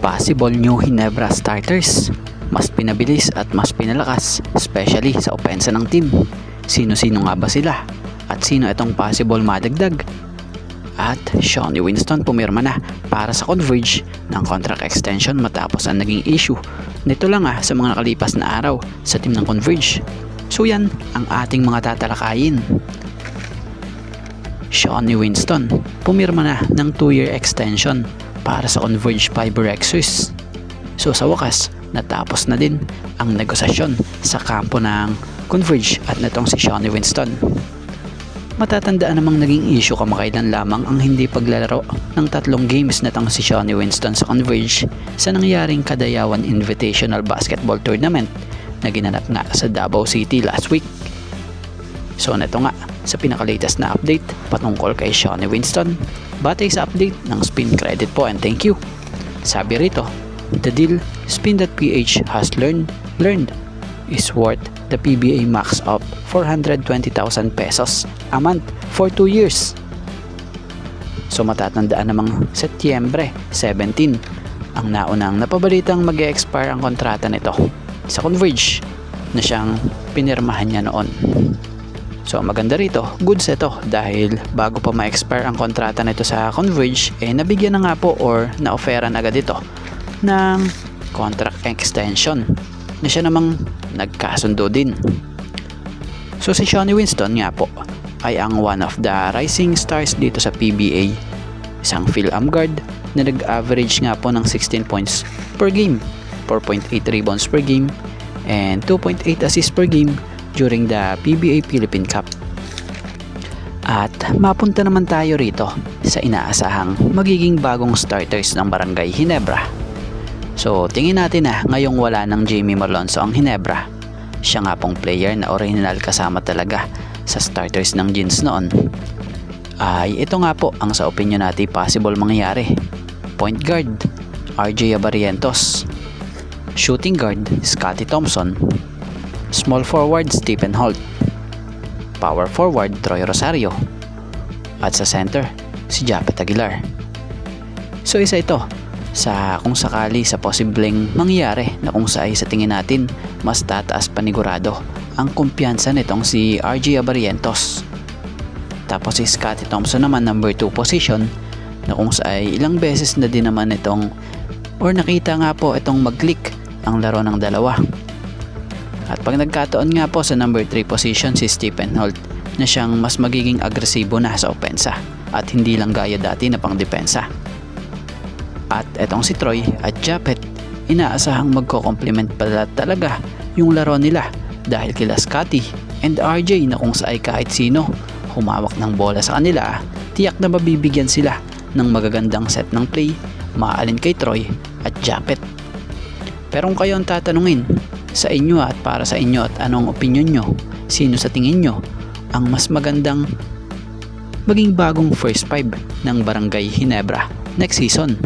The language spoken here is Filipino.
possible new Ginebra starters. Mas pinabilis at mas pinalakas, especially sa opensa ng team. Sino-sino nga ba sila? At sino itong possible madagdag? At Shawnee Winston pumirma na para sa Converge ng contract extension matapos ang naging issue nito lang sa mga nakalipas na araw sa team ng Converge. So yan ang ating mga tatalakayin. Shawnee Winston pumirma na ng 2-year extension para sa Converge Fiber Rexus. So sa wakas, natapos na din ang negosasyon sa kampo ng Converge at netong si Shawnee Winston. Matatandaan namang naging issue kamakailan lamang ang hindi paglalaro ng 3 games netong si Shawnee Winston sa Converge sa nangyaring Kadayawan Invitational Basketball Tournament na ginanap nga sa Davao City last week. So neto nga sa pinaka-latest na update patungkol kay Shawnee Winston, batay sa update ng Spin Credit po and thank you. Sabi rito, the deal Spin.ph has learned is worth the PBA max of 420,000 pesos a month for 2 years. So matatandaan namang Setyembre 17 ang naunang napabalitang mag-e-expire ang kontrata nito sa Converge na siyang pinirmahan niya noon. So maganda rito, goods ito dahil bago pa ma-expire ang kontrata nito sa Converge nabigyan na nga po or na-offeran agad ito ng contract extension na siya namang nagkasundo din. So si Shawnee Winston nga po ay ang one of the rising stars dito sa PBA, isang Phil-Am guard na nag-average nga po ng 16 points per game, 4.8 rebounds per game and 2.8 assists per game during the PBA Philippine Cup. At mapunta naman tayo rito sa inaasahang magiging bagong starters ng Barangay Ginebra. So tingin natin ngayong wala ng Jamie Malonzo ang Ginebra. Siya nga pong player na original kasama talaga sa starters ng Gins noon. Ay ito nga po ang sa opinion natin possible mangyayari. Point guard, RJ Abarientos. Shooting guard, Scottie Thompson. Small forward, Stephen Holt. Power forward, Troy Rosario. At sa center, si Japet Aguilar. So isa ito sa kung sakali sa posibleng mangyari na kung sa tingin natin mas tataas panigurado ang kumpiyansa nitong si RJ Abarientos. Tapos si Scottie Thompson naman number 2 position na kung sa ilang beses na din naman itong or nakita nga po itong mag-click ang laro ng dalawa. At pag nagkataon nga po sa number 3 position si Stephen Holt na siyang mas magiging agresibo na sa opensa at hindi lang gaya dati na pang depensa. At etong si Troy at Japet, inaasahang magko-complement pala talaga yung laro nila dahil kila Scottie and RJ na kung sa kahit sino humawak ng bola sa kanila, tiyak na mabibigyan sila ng magagandang set ng play, maalin kay Troy at Japet. Pero kung kayo ang tatanungin sa inyo at para sa inyo at anong opinion nyo, sino sa tingin nyo ang mas magandang maging bagong first 5 ng Barangay Ginebra next season?